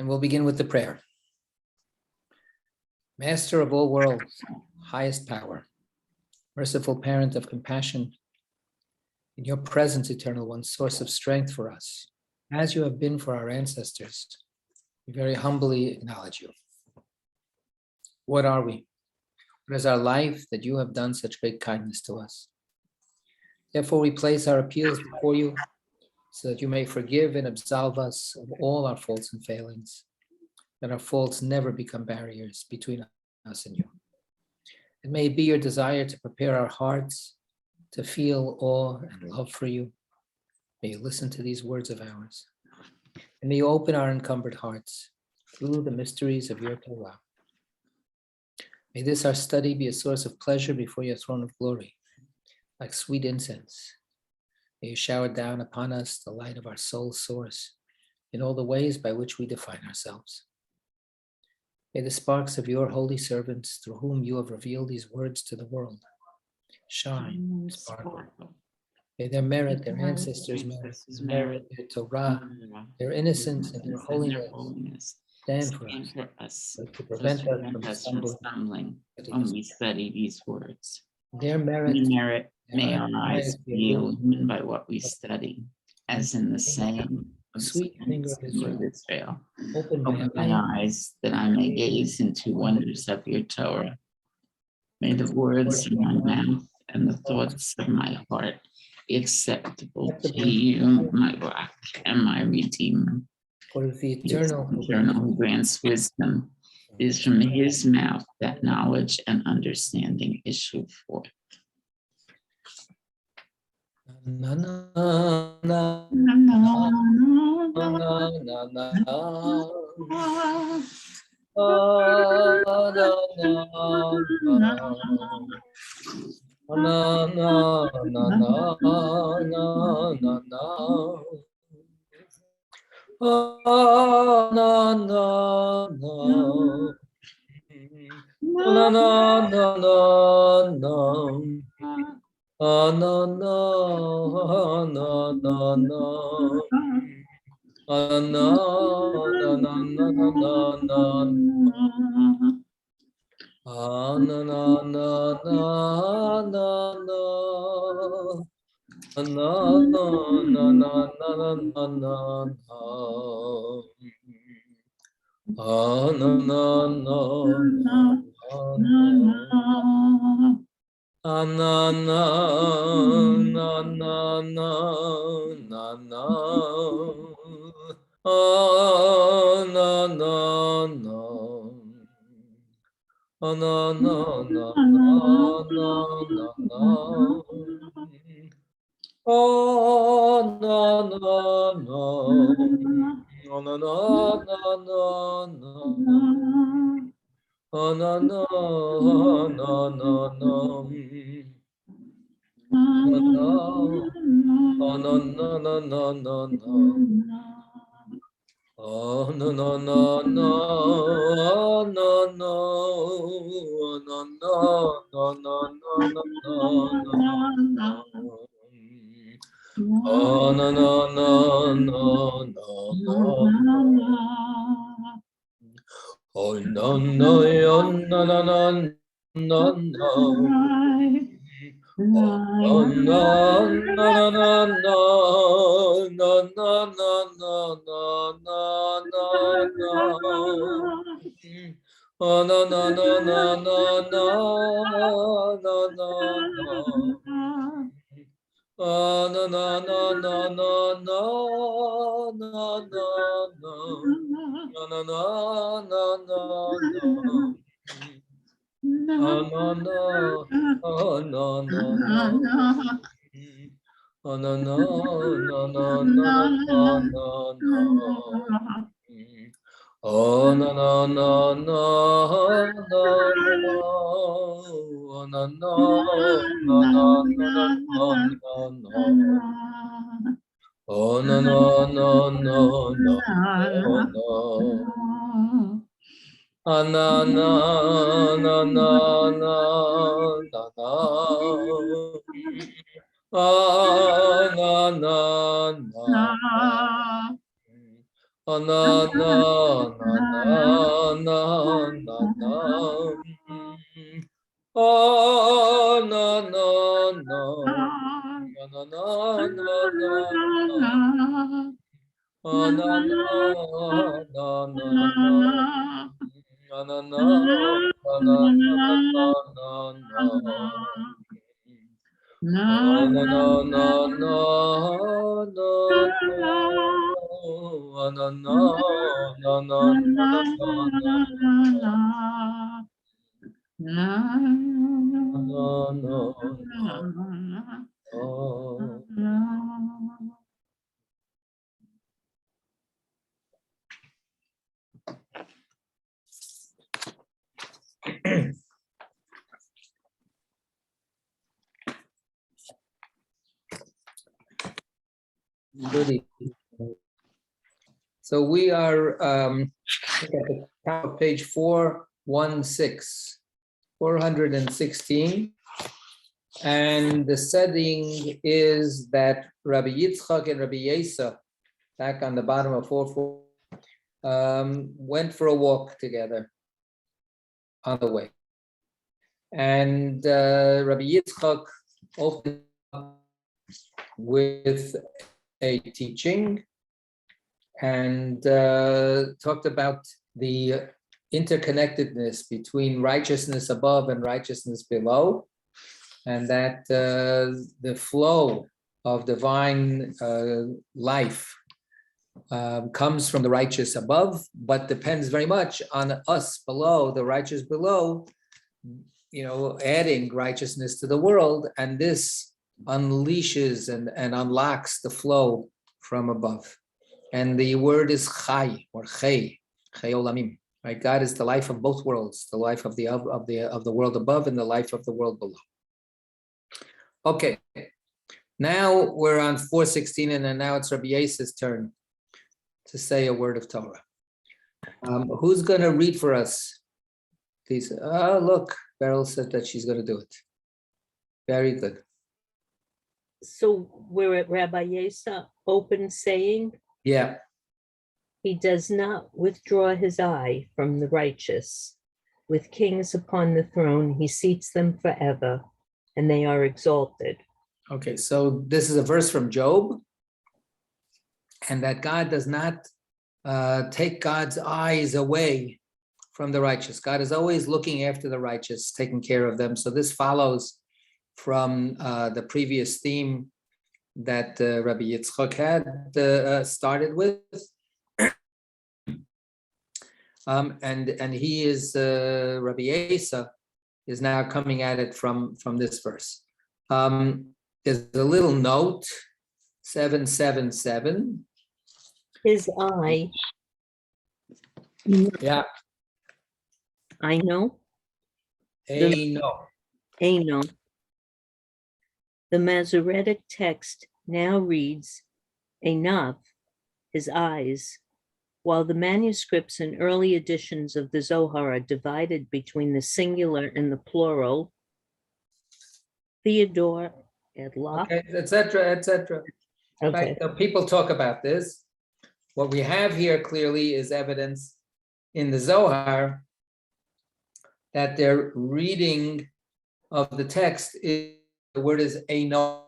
And we'll begin with the prayer. Master of all worlds, highest power, merciful parent of compassion, in your presence, Eternal One, source of strength for us, as you have been for our ancestors, we very humbly acknowledge you. What are we? What is our life that you have done such great kindness to us? Therefore, we place our appeals before you so that you may forgive and absolve us of all our faults and failings, that our faults never become barriers between us and you. It may be your desire to prepare our hearts to feel awe and love for you. May you listen to these words of ours, and may you open our encumbered hearts through the mysteries of your Torah. May this our study be a source of pleasure before your throne of glory, like sweet incense. May you shower down upon us the light of our soul's source in all the ways by which we define ourselves. May the sparks of your holy servants, through whom you have revealed these words to the world, shine, sparkle. May their merit, their ancestors' merit, their Torah, their innocence, and their holiness stand for us, to prevent us from stumbling when we study these words. Their merit, may our eyes be illumined by what we study, as in the saying of sweet finger of Israel. Open my eyes that I may gaze into wonders of your Torah. May the words of my mouth and the thoughts of my heart be acceptable to you, my rock and my redeemer. For the eternal who grants wisdom, it is from his mouth that knowledge and understanding issue forth. Na na na na na na Good evening. So we are at the top of page 416, and the setting is that Rabbi Yitzchak and Rabbi Yesa, back on the bottom of 4, went for a walk together on the way. And Rabbi Yitzchak opened up with a teaching and talked about the interconnectedness between righteousness above and righteousness below, and that the flow of divine life comes from the righteous above, but depends very much on us below, the righteous below, adding righteousness to the world, and this unleashes and unlocks the flow from above. And the word is chai or chai olamim. Right? God is the life of both worlds, the life of the world above and the life of the world below. Okay, now we're on 416, and then now it's Rabbi Yesa's turn to say a word of Torah. Who's going to read for us? Please. Look, Beryl said that she's going to do it. Very good. So we're at Rabbi Yesa, open saying. Yeah. He does not withdraw his eye from the righteous. With kings upon the throne, he seats them forever, and they are exalted. Okay, so this is a verse from Job, and that God does not take God's eyes away from the righteous. God is always looking after the righteous, taking care of them. So this follows from the previous theme that Rabbi Yitzchak had started with. And he is, Rabbi Yesa is now coming at it from this verse. There's a little note, 777. His eye. Yeah. I know. Eino. The Masoretic text now reads, Einav, his eyes, while the manuscripts and early editions of the Zohar are divided between the singular and the plural. Theodore Edlock. Okay, etc. Okay. Right, so people talk about this. What we have here clearly is evidence in the Zohar that their reading of the text is, the word is eino,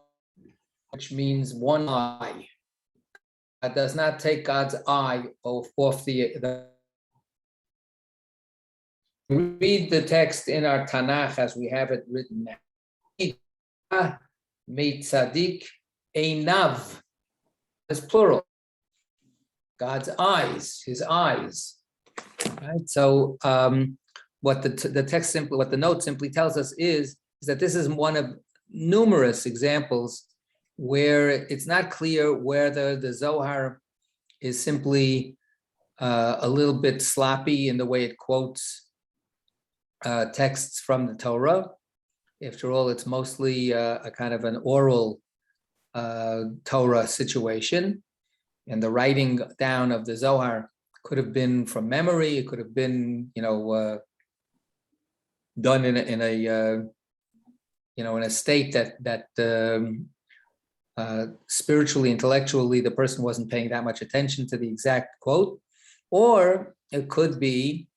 which means one eye. That does not take God's eye off the. Read the text in our Tanakh as we have it written now. Meitzadik einav is plural. God's eyes, his eyes. Right. So what the text simply, what the note simply tells us is that this is one of numerous examples where it's not clear whether the Zohar is simply a little bit sloppy in the way it quotes texts from the Torah. After all, it's mostly a kind of an oral Torah situation, and the writing down of the Zohar could have been from memory. It could have been, done in a state that spiritually, intellectually, the person wasn't paying that much attention to the exact quote. Or it could be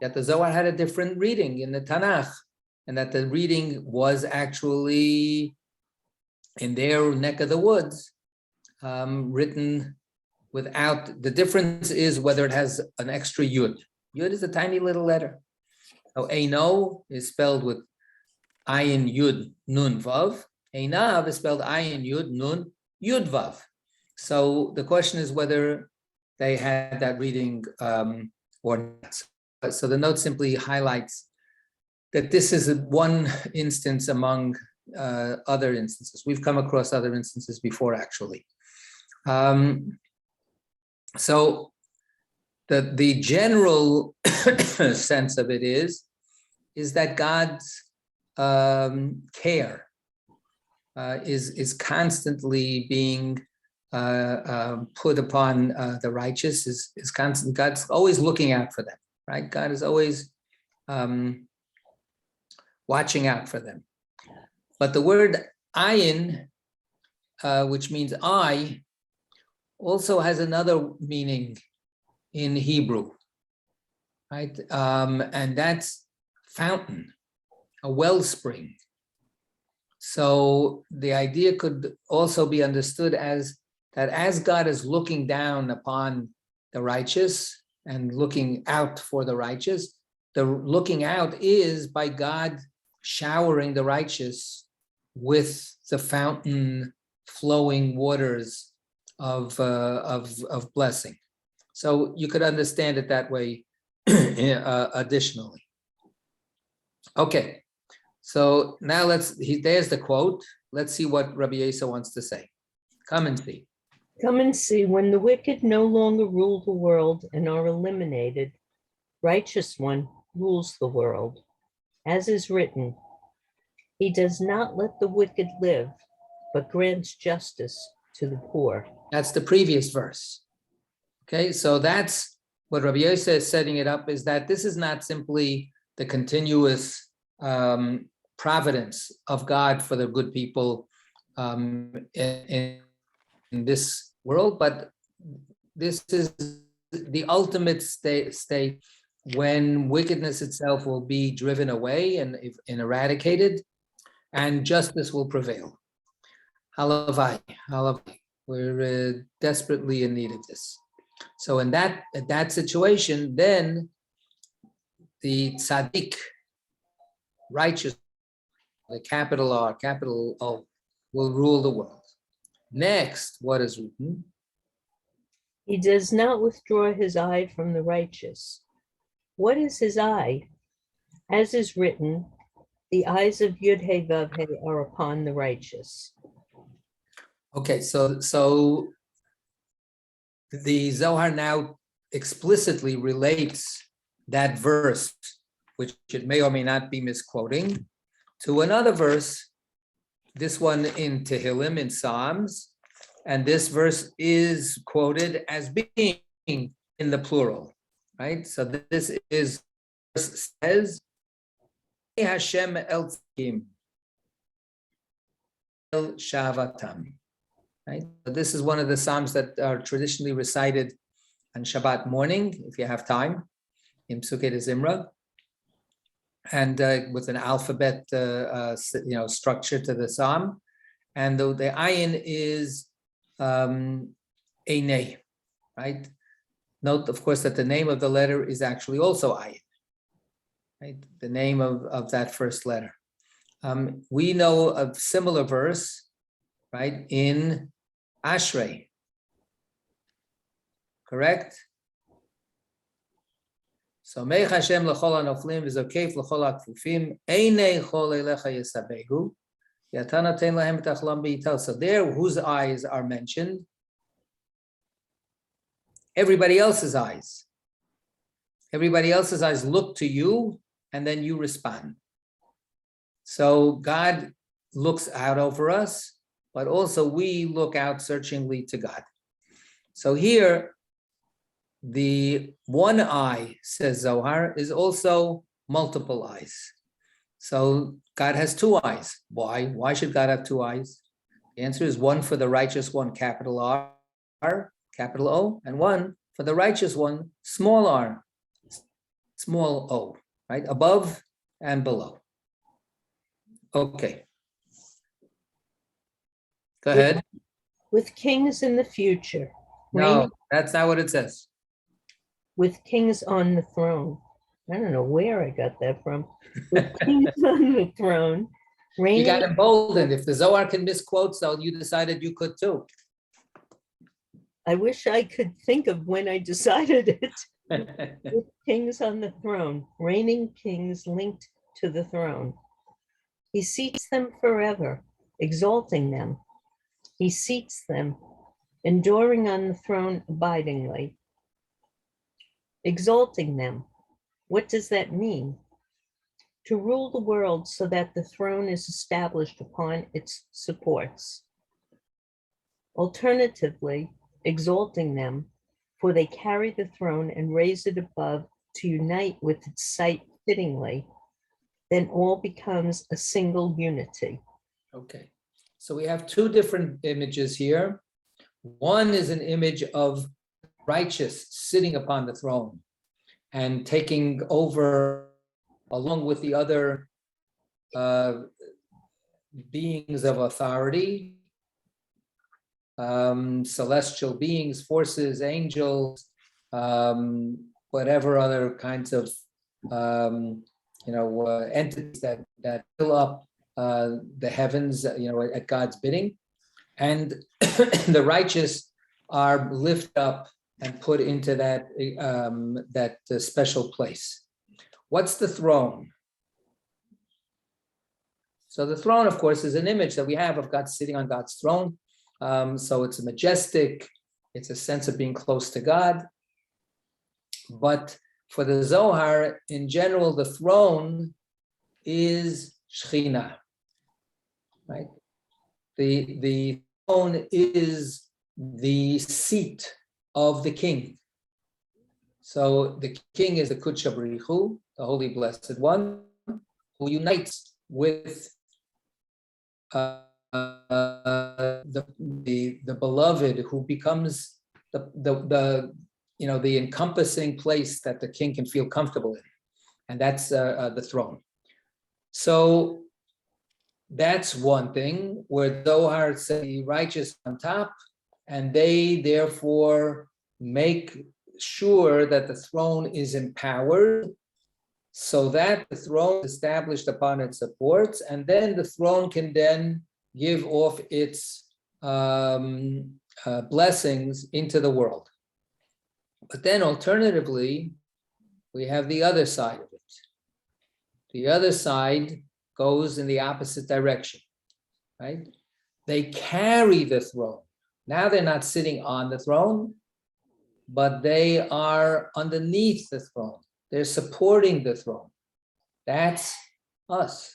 that the Zohar had a different reading in the Tanakh, and that the reading was actually in their neck of the woods, written without, the difference is whether it has an extra yud. Yud is a tiny little letter. So Eino is spelled with ayin yud nun vav. Einav is spelled ayin yud nun yud vav. So the question is whether they had that reading or not. So the note simply highlights that this is one instance among other instances. We've come across other instances before, actually. So the general sense of it is that God's care is constantly being put upon the righteous, is constant. God's always looking out for them, right? God is always watching out for them. But the word ayin, which means eye, also has another meaning in Hebrew, right? And that's fountain, a wellspring. So the idea could also be understood as that as God is looking down upon the righteous and looking out for the righteous, the looking out is by God showering the righteous with the fountain flowing waters of blessing. So you could understand it that way additionally. Okay, so now there's the quote. Let's see what Rabbi Yesa wants to say. Come and see. Come and see, when the wicked no longer rule the world and are eliminated, righteous one rules the world. As is written, he does not let the wicked live, but grants justice to the poor. That's the previous verse. Okay, so that's what Rabbi Yosef is setting it up, is that this is not simply the continuous providence of God for the good people in this world, but this is the ultimate state when wickedness itself will be driven away and eradicated, and justice will prevail. Halavai, halavai. We're desperately in need of this. So in that situation, then the tzaddik, righteous, the capital R, capital O, will rule the world. Next, what is written? He does not withdraw his eye from the righteous. What is his eye? As is written, the eyes of Yud-He Vav-He are upon the righteous. Okay, so the Zohar now explicitly relates that verse, which it may or may not be misquoting, to another verse, this one in Tehillim, in Psalms, and this verse is quoted as being in the plural, right? So this is, says, Hashem el tzim, el shavatam. Right? So this is one of the Psalms that are traditionally recited on Shabbat morning, if you have time, in Psukei de Zimra, and with an alphabet, structure to the Psalm. And the ayin is Einei, right? Note, of course, that the name of the letter is actually also ayin, right? The name of that first letter. We know a similar verse, right, in Ashrei, correct? So Meich Hashem l'chol hanoflim v'zokef l'chol hakfufim einei chol elecha yesabegu yata noten lahem et achlam b'yital. So there, whose eyes are mentioned? Everybody else's eyes. Everybody else's eyes look to you, and then you respond. So God looks out over us, but also we look out searchingly to God. So here, the one eye, says Zohar, is also multiple eyes. So God has two eyes. Why? Why should God have two eyes? The answer is one for the righteous one, capital R, capital O, and one for the righteous one, small r, small o, right? Above and below. Okay. Go ahead. With kings in the future. No, that's not what it says. With kings on the throne. I don't know where I got that from. With kings on the throne. You got emboldened. If the Zohar can misquote, so you decided you could too. I wish I could think of when I decided it. With kings on the throne, reigning kings linked to the throne. He seats them forever, exalting them. He seats them, enduring on the throne abidingly. Exalting them. What does that mean? To rule the world so that the throne is established upon its supports. Alternatively, exalting them, for they carry the throne and raise it above to unite with its site fittingly, then all becomes a single unity. Okay, so we have two different images here. One is an image of righteous sitting upon the throne and taking over along with the other beings of authority, celestial beings, forces, angels, whatever other kinds of entities that fill up the heavens, at God's bidding, and the righteous are lifted up and put into that special place. What's the throne? So the throne, of course, is an image that we have of God sitting on God's throne. So it's majestic. It's a sense of being close to God. But for the Zohar, in general, the throne is Shekhinah, right? The throne is the seat of the king. So the king is the Kudsha Baruch Hu, the Holy Blessed One, who unites with the beloved, who becomes the encompassing place that the king can feel comfortable in, and that's the throne. So that's one thing where Zohar says the righteous on top, and they therefore make sure that the throne is empowered so that the throne is established upon its supports, and then the throne can then give off its blessings into the world. But then alternatively, we have the other side of it. The other side goes in the opposite direction, right? They carry the throne. Now they're not sitting on the throne, but they are underneath the throne. They're supporting the throne. That's us,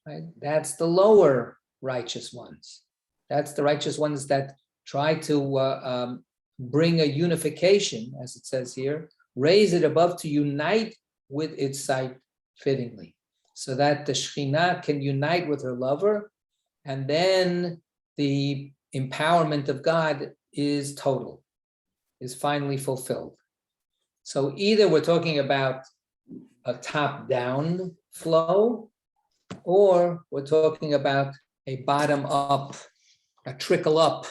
right? That's the lower righteous ones. That's the righteous ones that try to bring a unification, as it says here, raise it above to unite with its site fittingly, so that the Shekhinah can unite with her lover, and then the empowerment of God is total, is finally fulfilled. So either we're talking about a top-down flow, or we're talking about a bottom-up, a trickle-up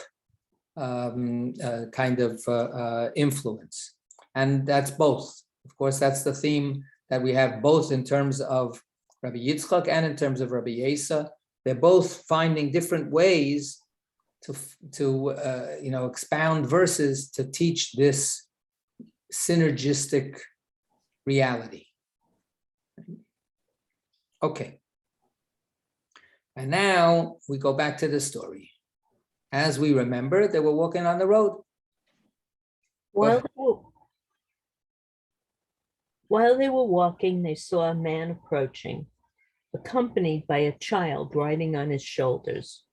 kind of influence. And that's both. Of course, that's the theme that we have both in terms of Rabbi Yitzchak and in terms of Rabbi Yesa. They're both finding different ways to expound verses to teach this synergistic reality. Okay. And now we go back to the story. As we remember, they were walking on the road. While they were walking, they saw a man approaching, accompanied by a child riding on his shoulders.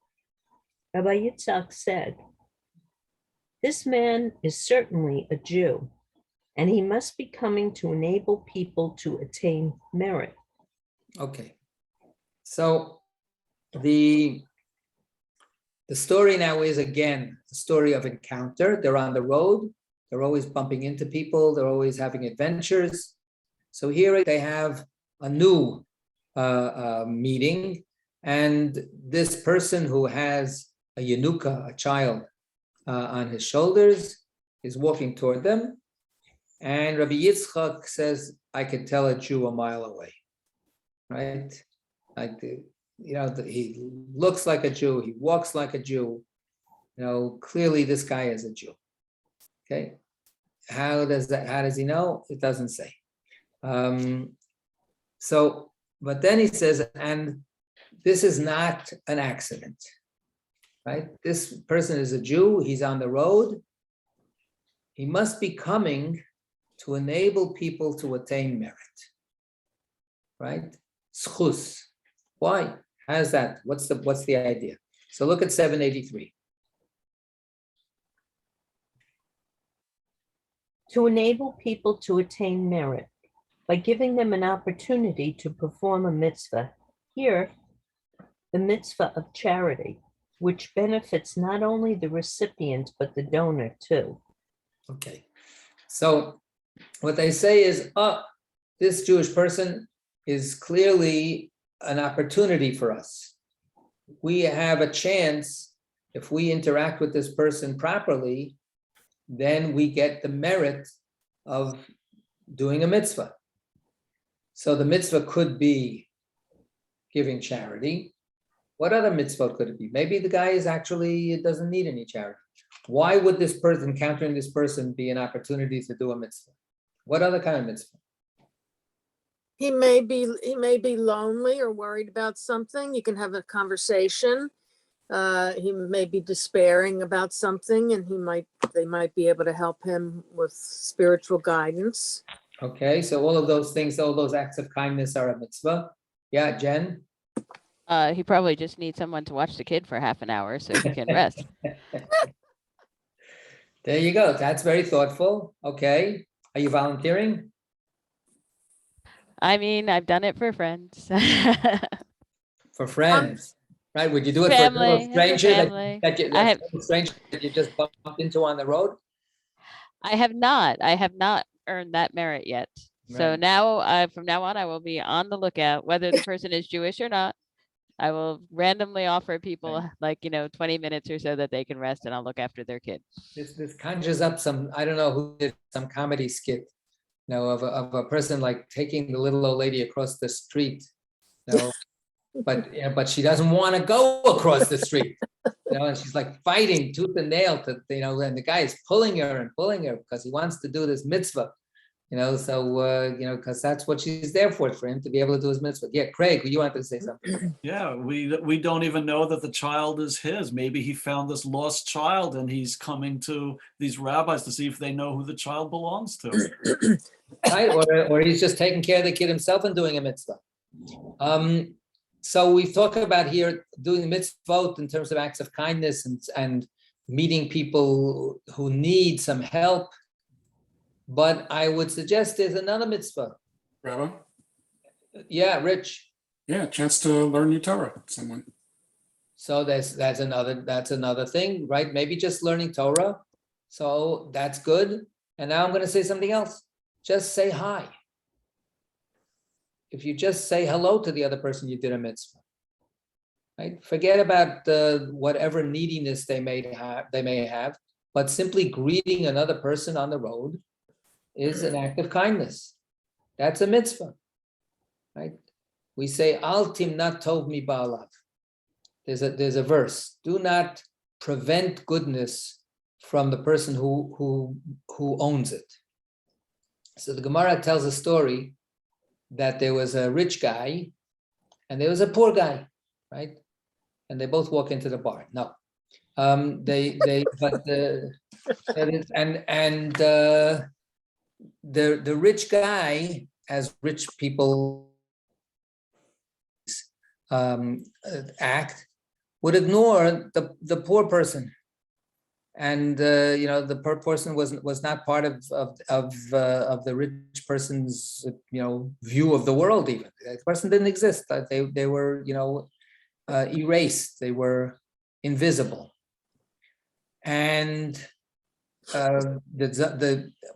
Rabbi Yitzchak said, "This man is certainly a Jew, and he must be coming to enable people to attain merit." Okay, so the The story now is, again, a story of encounter. They're on the road. They're always bumping into people. They're always having adventures. So here they have a new meeting. And this person who has a Yenuka, a child, on his shoulders, is walking toward them. And Rabbi Yitzchak says, I can tell a Jew a mile away, right? He looks like a Jew, he walks like a Jew. Clearly this guy is a Jew. Okay, how does he know? It doesn't say. But then he says, and this is not an accident, right? This person is a Jew, he's on the road. He must be coming to enable people to attain merit, right? Schus. Why? How's that? What's the idea? So look at 783. To enable people to attain merit by giving them an opportunity to perform a mitzvah. Here, the mitzvah of charity, which benefits not only the recipient, but the donor too. Okay, so what they say is, this Jewish person is clearly an opportunity for us. We have a chance, if we interact with this person properly, then we get the merit of doing a mitzvah. So the mitzvah could be giving charity. What other mitzvah could it be? Maybe the guy doesn't need any charity. Why would this person, encountering this person, be an opportunity to do a mitzvah? What other kind of mitzvah? He may be lonely or worried about something. You can have a conversation. He may be despairing about something, and they might be able to help him with spiritual guidance. Okay, so all of those things, all those acts of kindness are a mitzvah. Yeah, Jen? He probably just needs someone to watch the kid for half an hour so he can rest. There you go. That's very thoughtful. Okay. Are you volunteering? I mean, I've done it for friends. For friends, right? Would you do it Family, for a stranger family. that you just bumped into on the road? I have not earned that merit yet. So Right. now, from now on, I will be on the lookout, whether the person is Jewish or not. I will randomly offer people 20 minutes or so that they can rest, and I'll look after their kid. This conjures up some, I don't know who did some comedy skit, of a person like taking the little old lady across the street, but she doesn't want to go across the street, and she's like fighting tooth and nail to, and the guy is pulling her because he wants to do this mitzvah, because that's what she's there for him to be able to do his mitzvah. Yeah, Craig, you wanted to say something? Yeah, we don't even know that the child is his. Maybe he found this lost child and he's coming to these rabbis to see if they know who the child belongs to. Right, or he's just taking care of the kid himself and doing a mitzvah. So we talk about here doing mitzvot in terms of acts of kindness and meeting people who need some help. But I would suggest there's another mitzvah. Rabbi? Yeah, Rich. Yeah, chance to learn new Torah with someone. So that's another thing, right? Maybe just learning Torah. So that's good. And now I'm going to say something else. Just say hi. If you just say hello to the other person, you did a mitzvah. Right? Forget about whatever neediness they may have, but simply greeting another person on the road is an act of kindness. That's a mitzvah, right? We say, Al timnat tov mi ba'alav. There's a verse. Do not prevent goodness from the person who owns it. So the Gemara tells a story that there was a rich guy and there was a poor guy, right? And they both walk into the bar. No, the rich guy, as rich people act, would ignore the poor person, and the poor person was not part of the rich person's view of the world. Even the person didn't exist. They were erased. They were invisible. And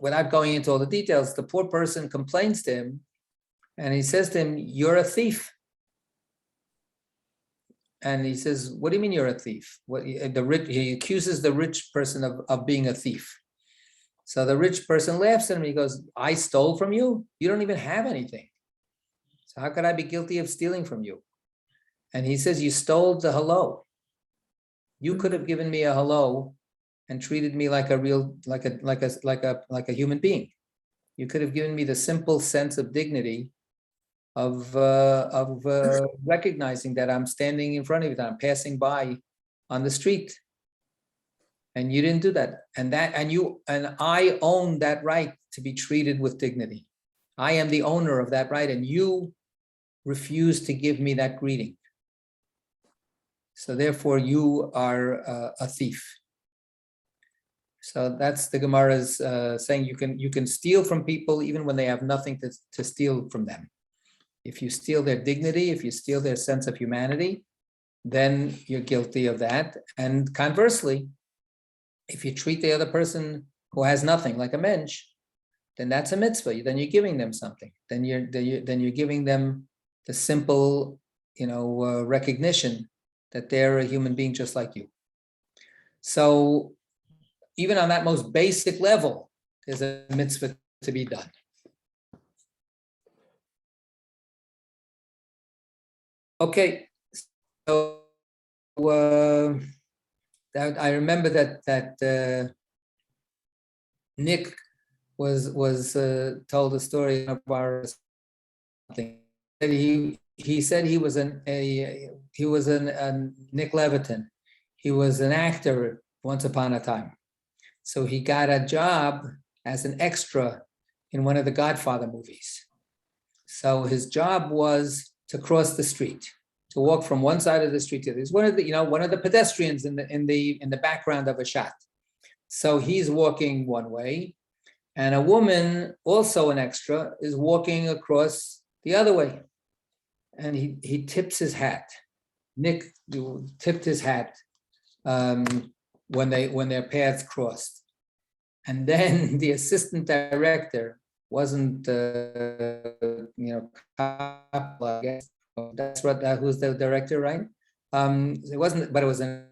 without going into all the details, the poor person complains to him, and he says to him, "You're a thief." And he says, "What do you mean you're a thief?" He accuses the rich person of being a thief. So the rich person laughs at him. He goes, "I stole from you? You don't even have anything. So how could I be guilty of stealing from you?" And he says, "You stole the hello. You could have given me a hello and treated me like a human being. You could have given me the simple sense of dignity of recognizing that I'm standing in front of you, that I'm passing by on the street. And you didn't do that. And I own that right to be treated with dignity. I am the owner of that right, and you refuse to give me that greeting. So therefore, you are a thief." So that's the Gemara's saying you can steal from people even when they have nothing to steal from them. If you steal their dignity, if you steal their sense of humanity, then you're guilty of that. And conversely, if you treat the other person who has nothing like a mensch, then that's a mitzvah. Then you're giving them something. Then you're giving them the simple, recognition that they're a human being just like you. So even on that most basic level, there's a mitzvah to be done. Okay, so I remember that Nick was told a story about something. He said he was a Nick Levitan. He was an actor once upon a time. So he got a job as an extra in one of the Godfather movies. So his job was to cross the street, to walk from one side of the street to the other. He's one of the pedestrians in the background of a shot. So he's walking one way, and a woman, also an extra, is walking across the other way. And he tips his hat. Nick tipped his hat when their paths crossed. And then the assistant director wasn't, I guess that's who's the director, right? It wasn't, but it was an.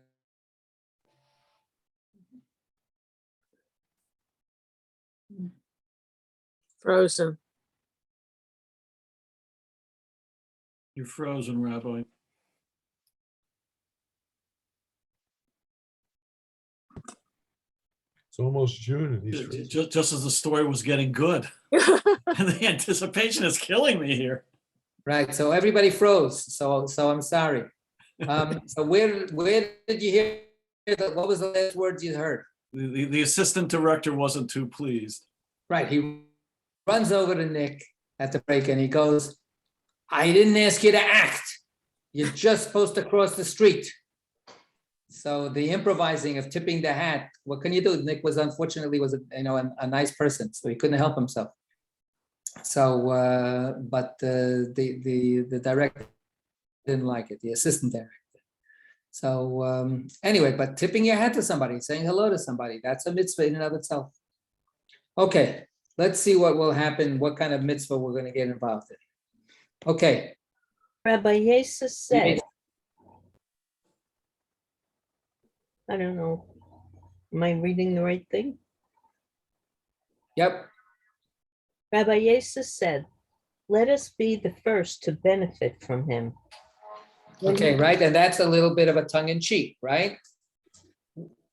Frozen. You're frozen, Rabbi. It's almost June and he's freezing. Just as the story was getting good. And the anticipation is killing me here. Right, so everybody froze, so I'm sorry. So where did you hear that? What was the last words you heard? The assistant director wasn't too pleased. Right, he runs over to Nick at the break and he goes, "I didn't ask you to act. You're just supposed to cross the street." So the improvising of tipping the hat, what can you do? Nick was unfortunately a nice person, so he couldn't help himself. So, but the director didn't like it, the assistant director. So anyway, but tipping your hat to somebody, saying hello to somebody, that's a mitzvah in and of itself. Okay, let's see what will happen, what kind of mitzvah we're going to get involved in. Okay. Rabbi Yesa said, I don't know, am I reading the right thing? Yep. Rabbi Yesa said, "Let us be the first to benefit from him." Okay, right, and that's a little bit of a tongue-in-cheek, right?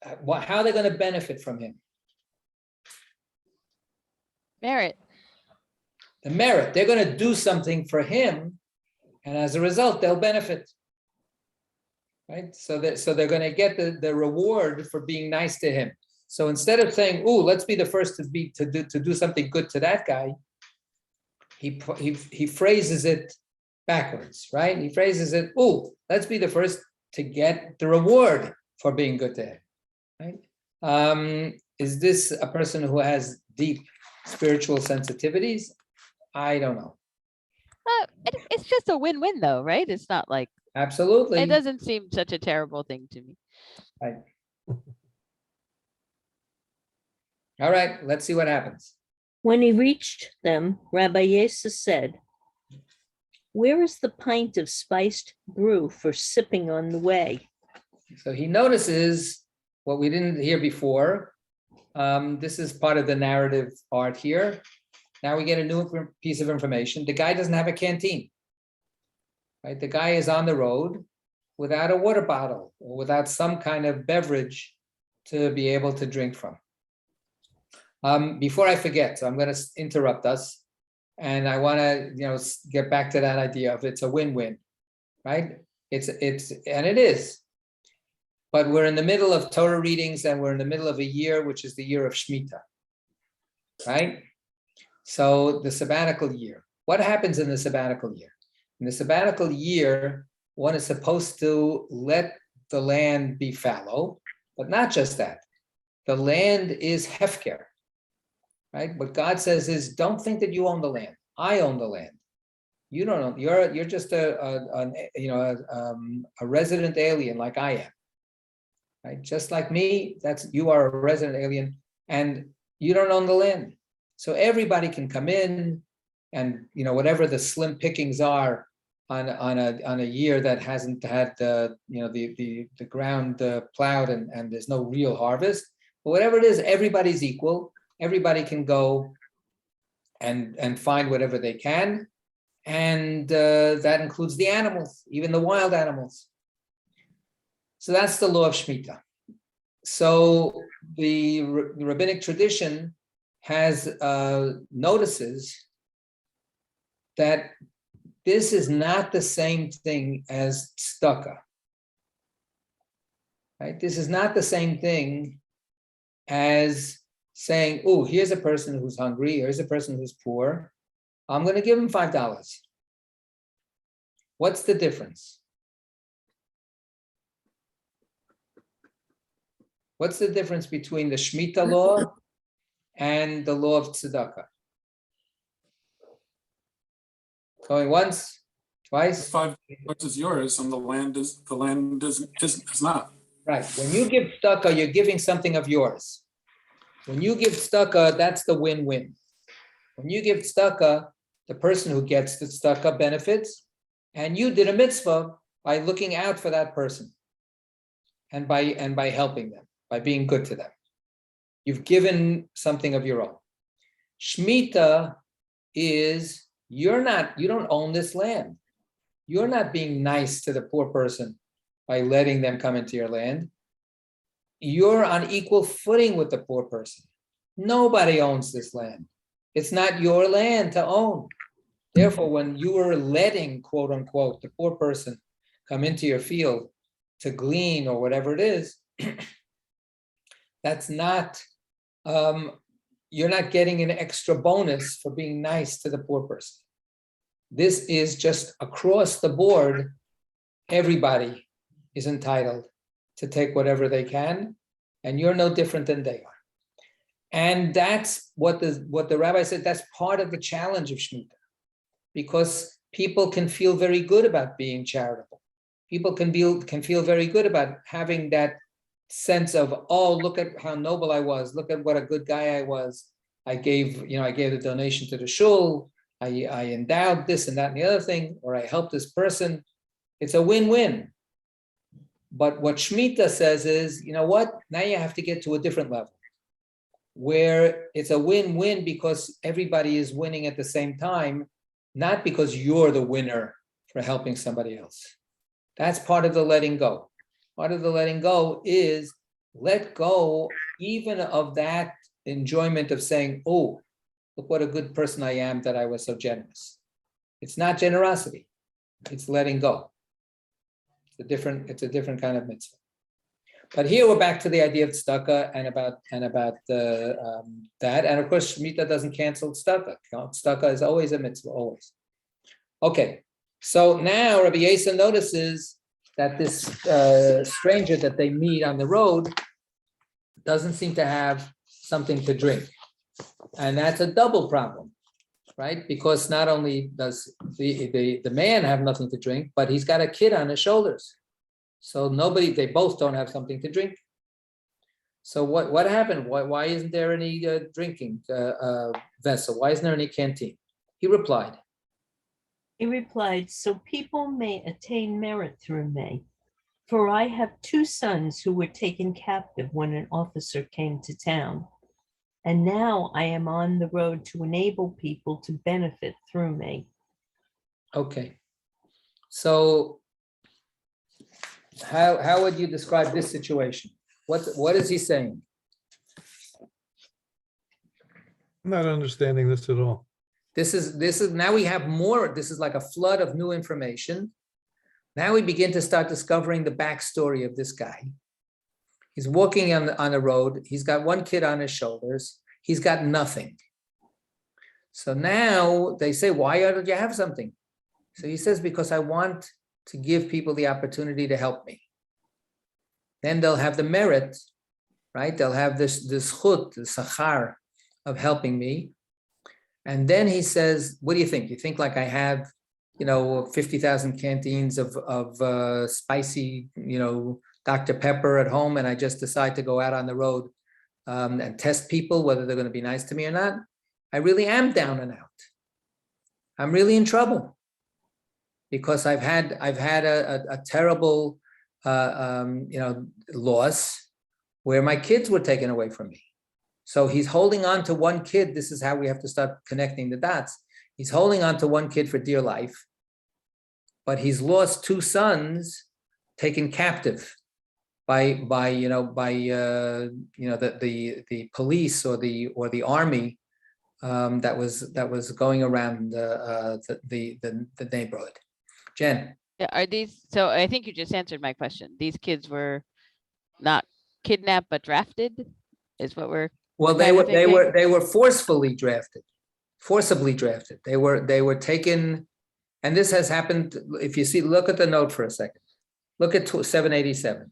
How are they going to benefit from him? Merit. The merit. They're going to do something for him, and as a result, they'll benefit. Right? So they're going to get the reward for being nice to him. So instead of saying, "Oh, let's be the first to do something good to that guy," he phrases it backwards, right? He phrases it, "Oh, let's be the first to get the reward for being good to him." Right? Is this a person who has deep spiritual sensitivities? I don't know. It's just a win-win though, right? It's not like, Absolutely. it doesn't seem such a terrible thing to me. Right. All right, let's see what happens. When he reached them, Rabbi Yesa said, "Where is the pint of spiced brew for sipping on the way?" So he notices what we didn't hear before. This is part of the narrative art here. Now we get a new piece of information. The guy doesn't have a canteen. Right? The guy is on the road without a water bottle or without some kind of beverage to be able to drink from. Before I forget, so I'm going to interrupt us, and I want to, get back to that idea of it's a win-win, right? And it is. But we're in the middle of Torah readings, and we're in the middle of a year, which is the year of Shemitah, right? So the sabbatical year. What happens in the sabbatical year? In the sabbatical year, one is supposed to let the land be fallow, but not just that. The land is hefker. Right? What God says is, don't think that you own the land. I own the land. You don't own. You're just a resident alien like I am. Right? Just like me, you are a resident alien, and you don't own the land. So everybody can come in, and whatever the slim pickings are on a year that hasn't had the ground plowed and there's no real harvest. But whatever it is, everybody's equal. Everybody can go and find whatever they can. And that includes the animals, even the wild animals. So that's the law of Shemitah. So the rabbinic tradition has notices that this is not the same thing as tzedakah. Right? This is not the same thing as saying, oh, here's a person who's hungry, here's a person who's poor. I'm going to give him $5. What's the difference? What's the difference between the Shemitah law and the law of tzedakah? Going once, twice. $5 is yours, and the land is not. Right. When you give tzedakah, you're giving something of yours. When you give tzedakah, that's the win-win. When you give tzedakah, the person who gets the tzedakah benefits, and you did a mitzvah by looking out for that person, and by helping them, by being good to them. You've given something of your own. Shemitah is you don't own this land. You're not being nice to the poor person by letting them come into your land. You're on equal footing with the poor person. Nobody owns this land. It's not your land to own. Therefore, when you are letting, quote unquote, the poor person come into your field to glean or whatever it is, that's not, you're not getting an extra bonus for being nice to the poor person. This is just across the board, everybody is entitled to take whatever they can, and you're no different than they are. And that's what the rabbi said, that's part of the challenge of Shemitah, because people can feel very good about being charitable. People can feel very good about having that sense of, oh, look at how noble I was, look at what a good guy I was. I gave the donation to the shul, I endowed this and that and the other thing, or I helped this person. It's a win-win. But what Shemitah says is, you know what? Now you have to get to a different level where it's a win-win because everybody is winning at the same time, not because you're the winner for helping somebody else. That's part of the letting go. Part of the letting go is let go even of that enjoyment of saying, oh, look what a good person I am that I was so generous. It's not generosity, it's letting go. It's a different kind of mitzvah. But here we're back to the idea of tzedakah and about that. And of course, Shemitah doesn't cancel tzedakah. Tzedakah is always a mitzvah, always. Okay, so now Rabbi Yesa notices that this stranger that they meet on the road doesn't seem to have something to drink. And that's a double problem, right? Because not only does the man have nothing to drink, but he's got a kid on his shoulders. So they both don't have something to drink. So what happened? Why isn't there any drinking vessel? Why isn't there any canteen? He replied, so people may attain merit through me. For I have 2 sons who were taken captive when an officer came to town. And now I am on the road to enable people to benefit through me. okay. So how would you describe this situation? What is he saying? I'm not understanding this at all. This is now we have more. This is like a flood of new information. Now we begin to start discovering the backstory of this guy. He's walking on the road. He's got 1 kid on his shoulders. He's got nothing. So now they say, why don't you have something? So he says, because I want to give people the opportunity to help me. Then they'll have the merit, right? They'll have this chut, the sachar of helping me. And then he says, what do you think? You think like I have, 50,000 canteens of spicy, Dr. Pepper at home, and I just decide to go out on the road and test people, whether they're going to be nice to me or not? I really am down and out. I'm really in trouble because I've had a terrible, loss where my kids were taken away from me. So he's holding on to 1 kid. This is how we have to start connecting the dots. He's holding on to 1 kid for dear life, but he's lost 2 sons taken captive by the police or the army that was going around the neighborhood. Jen. Yeah, are these, so I think you just answered my question. These kids were not kidnapped, but drafted is what we're. Well, they were forcibly drafted. They were taken, and this has happened. If you see, look at the note for a second. Look at 787.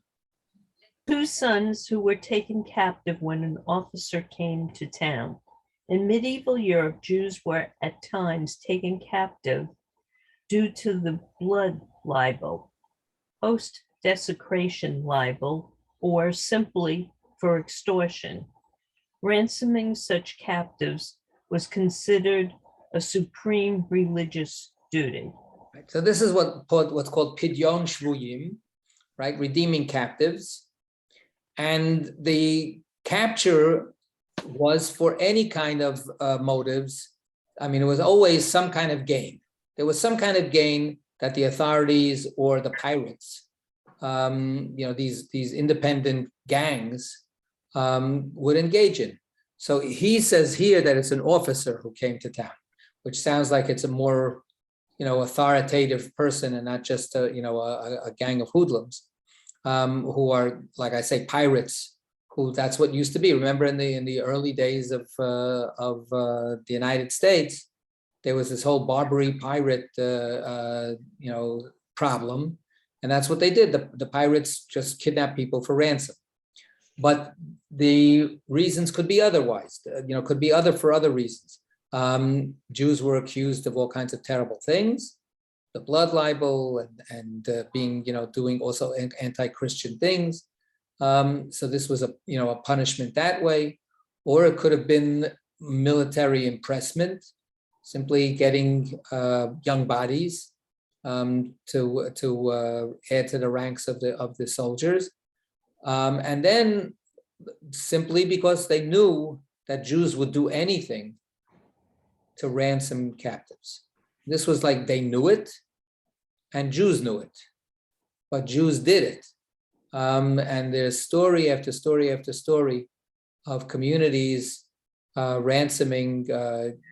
2 sons who were taken captive when an officer came to town. In medieval Europe, Jews were at times taken captive due to the blood libel, post-desecration libel, or simply for extortion. Ransoming such captives was considered a supreme religious duty. So this is what's called pidyon shvuyim, right? Redeeming captives. And the capture was for any kind of motives. I mean, it was always some kind of gain. There was some kind of gain that the authorities or the pirates, these independent gangs would engage in. So he says here that it's an officer who came to town, which sounds like it's a more, authoritative person and not just a gang of hoodlums who are, like I say, pirates. Who that's what used to be. Remember, in the early days of the United States, there was this whole Barbary pirate, problem, and that's what they did. The pirates just kidnapped people for ransom. But the reasons could be otherwise. Could be for other reasons. Jews were accused of all kinds of terrible things, the blood libel, and being, doing also anti-Christian things. So this was a punishment that way, or it could have been military impressment, simply getting young bodies to add to the ranks of the soldiers, and then simply because they knew that Jews would do anything to ransom captives. This was like they knew it, and Jews knew it, but Jews did it. And there's story after story after story of communities ransoming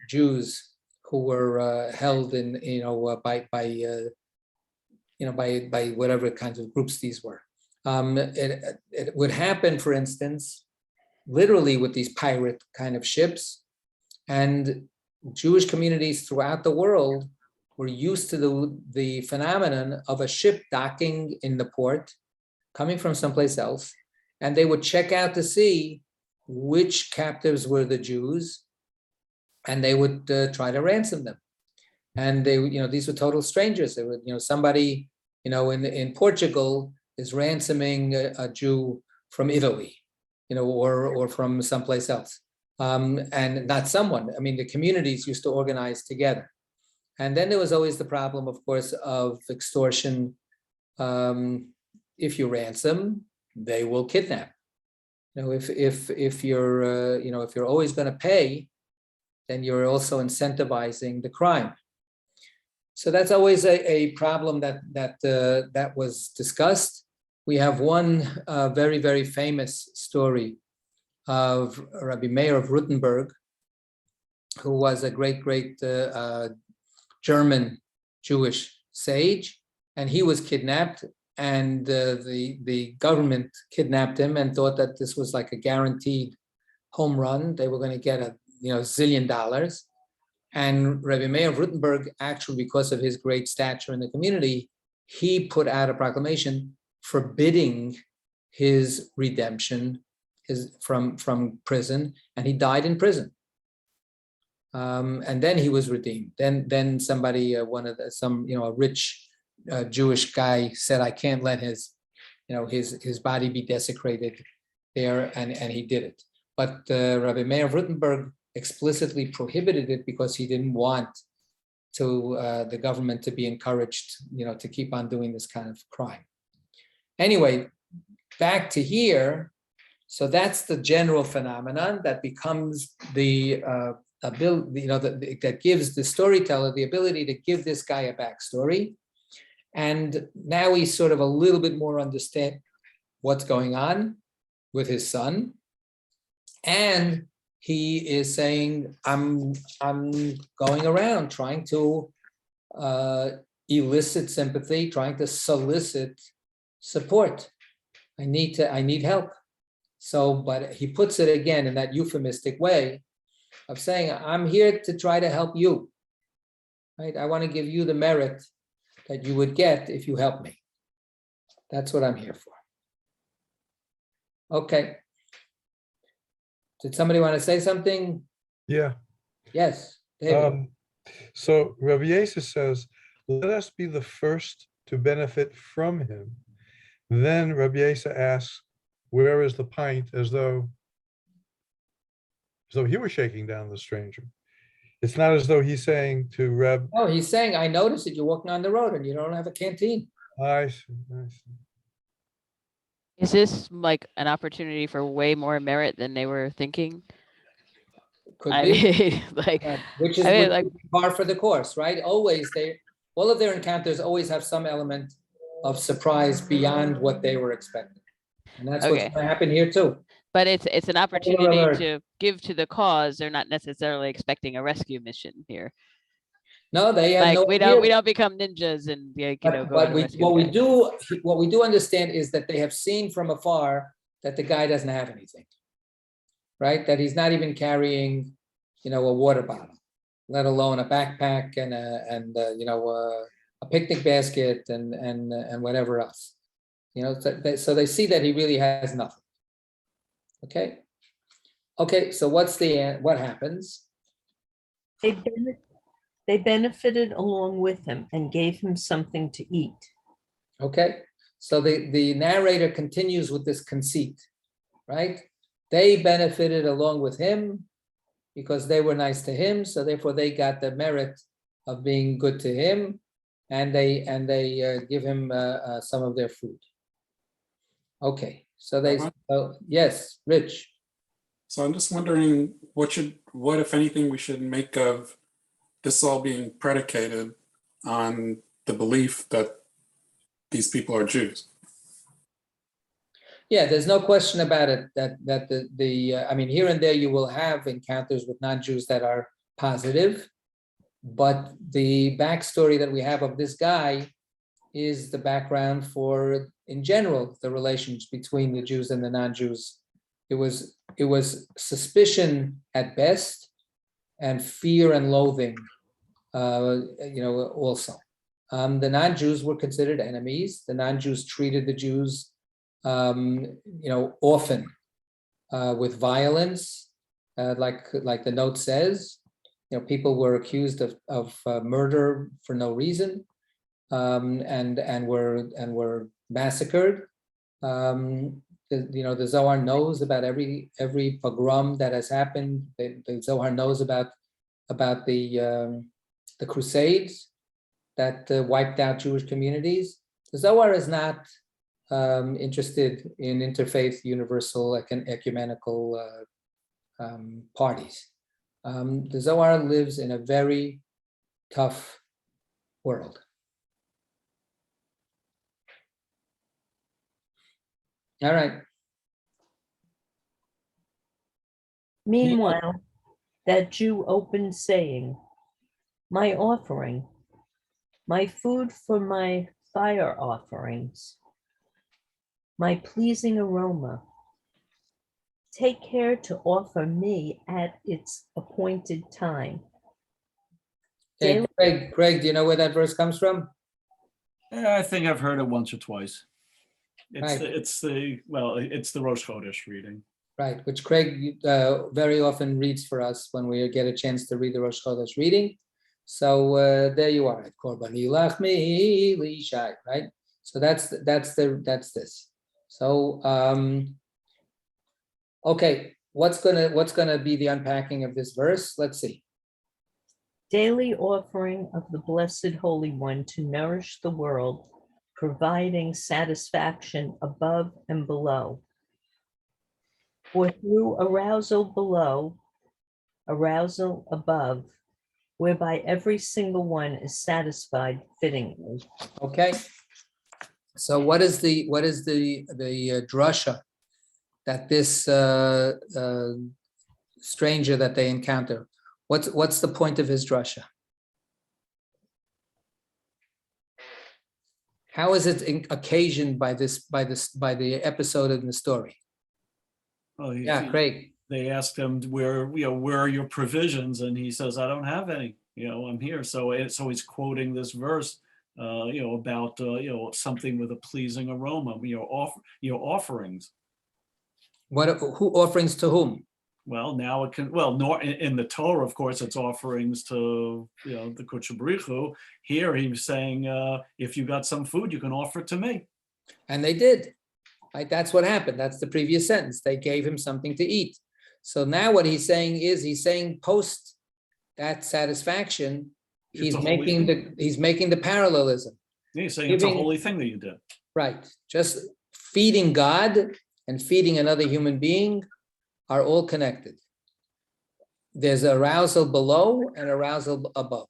Jews who were held in, by whatever kinds of groups these were. It would happen, for instance, literally with these pirate kind of ships, and Jewish communities throughout the world were used to the phenomenon of a ship docking in the port, coming from someplace else, and they would check out to see which captives were the Jews, and they would try to ransom them. And they, these were total strangers. They were, somebody, in Portugal is ransoming a Jew from Italy, or from someplace else. And not someone, I mean, the communities used to organize together. And then there was always the problem, of course, of extortion. If you ransom, they will kidnap. If you're always going to pay, then you're also incentivizing the crime. So that's always a problem that was discussed. We have one very, very famous story of Rabbi Meir of Rothenburg, who was a great German Jewish sage, and he was kidnapped, and the government kidnapped him and thought that this was like a guaranteed home run. They were going to get a $1 zillion. And Rabbi Meir of Rothenburg, actually, because of his great stature in the community, he put out a proclamation forbidding his redemption from prison, and he died in prison. And then he was redeemed. Then somebody, a rich Jewish guy said, I can't let his body be desecrated there, and he did it. But Rabbi Meir of Rothenburg explicitly prohibited it because he didn't want the government to be encouraged, to keep on doing this kind of crime. Anyway, back to here. So that's the general phenomenon that becomes the ability, that gives the storyteller the ability to give this guy a backstory. And now we sort of a little bit more understand what's going on with his son. And he is saying, I'm going around trying to elicit sympathy, trying to solicit support. I need help. So, but he puts it again in that euphemistic way of saying, I'm here to try to help you. Right? I want to give you the merit that you would get if you help me. That's what I'm here for. Okay. Did somebody want to say something? Yeah. Yes. David. So Rabbi Yosef says, let us be the first to benefit from him. Then Rabbi Yosef asks, where is the pint, as though he were shaking down the stranger. It's not as though he's saying to Reb. No, he's saying, I noticed that you're walking on the road and you don't have a canteen. I see. Is this like an opportunity for way more merit than they were thinking? Could I be. mean, like, Which is par for the course, right? Always, all of their encounters always have some element of surprise beyond what they were expecting. And that's what's going to happen here too. But it's an opportunity to give to the cause. They're not necessarily expecting a rescue mission here. No, they have no. We don't become ninjas and But what we do understand is that they have seen from afar that the guy doesn't have anything, right? That he's not even carrying, a water bottle, let alone a backpack and a picnic basket and whatever else. So they see that he really has nothing. Okay. So what happens? They benefited along with him and gave him something to eat. Okay. So the narrator continues with this conceit, right? They benefited along with him because they were nice to him. So therefore they got the merit of being good to him, and they give him some of their food. Okay. So yes, Rich. So I'm just wondering what if anything we should make of this all being predicated on the belief that these people are Jews. Yeah, there's no question about it that I mean, here and there you will have encounters with non-Jews that are positive, but the backstory that we have of this guy is the background for, in general, the relations between the Jews and the non-Jews. It was suspicion at best, and fear and loathing, also. The non-Jews were considered enemies. The non-Jews treated the Jews, often with violence, like the note says. People were accused of murder for no reason, and were massacred. The Zohar knows about every pogrom that has happened. The Zohar knows about the Crusades that wiped out Jewish communities. The Zohar is not interested in interfaith, universal, ecumenical parties. The Zohar lives in a very tough world. All right. Meanwhile, that Jew opened saying, my offering, my food for my fire offerings, my pleasing aroma, take care to offer me at its appointed time. Hey, Craig, do you know where that verse comes from? Yeah, I think I've heard it once or twice. Right. It's the Rosh Chodesh reading. Right, which Craig very often reads for us when we get a chance to read the Rosh Chodesh reading. So there you are, at Korbani Lachmi Lishai, right? So that's this. So okay, what's gonna be the unpacking of this verse? Let's see. Daily offering of the Blessed Holy One to nourish the world, providing satisfaction above and below. For through arousal below, arousal above, whereby every single one is satisfied fittingly. Okay. So what is the drasha that this stranger that they encounter? What's the point of his drasha? How is it occasioned by the episode in the story? Well, Yeah, Craig. They asked him where are your provisions, and he says, I don't have any. I'm here. So he's quoting this verse, about something with a pleasing aroma. Offerings. Who offerings to whom? Well, now it can. Well, in the Torah, of course, it's offerings to the Kuchabrichu. Here, he's saying, if you got some food, you can offer it to me. And they did. Right, that's what happened. That's the previous sentence. They gave him something to eat. So now what he's saying post that satisfaction, he's making the parallelism. Yeah, he's saying it's a holy thing that you did. Right. Just feeding God and feeding another human being are all connected. There's arousal below and arousal above.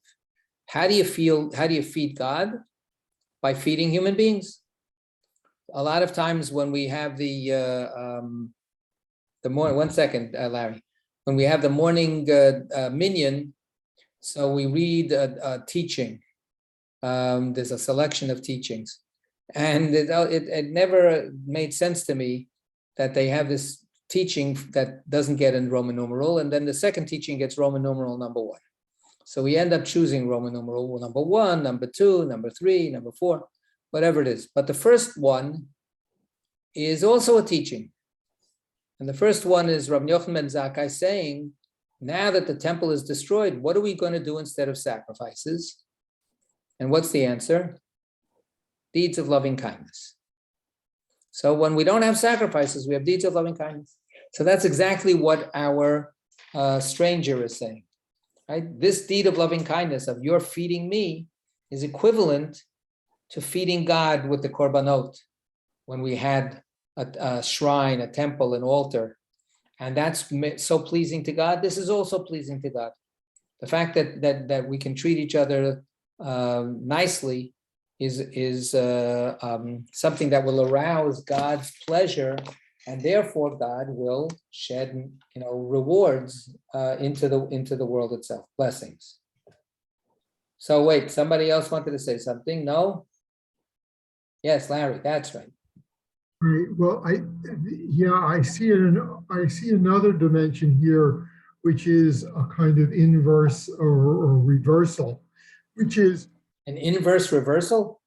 How do you feed God? By feeding human beings. A lot of times when we have the morning, one second, Larry, when we have the morning minyan, so we read a teaching. There's a selection of teachings, and it never made sense to me that they have this teaching that doesn't get in Roman numeral, and then the second teaching gets Roman numeral number 1. So we end up choosing Roman numeral number 1, number 2, number 3, number 4. Whatever it is. But the first one is also a teaching. And the first one is Rabbi Yochanan ben Zakkai saying, now that the temple is destroyed, what are we going to do instead of sacrifices? And what's the answer? Deeds of loving kindness. So when we don't have sacrifices, we have deeds of loving kindness. So that's exactly what our stranger is saying. Right? This deed of loving kindness of your feeding me is equivalent to feeding God with the korbanot, when we had a shrine, a temple, an altar, and that's so pleasing to God. This is also pleasing to God. The fact that we can treat each other nicely is something that will arouse God's pleasure, and therefore God will shed rewards into the world itself, blessings. So wait, somebody else wanted to say something? No? Yes, Larry, that's right. Right. Well, I see another dimension here, which is a kind of inverse or reversal, which is an inverse reversal?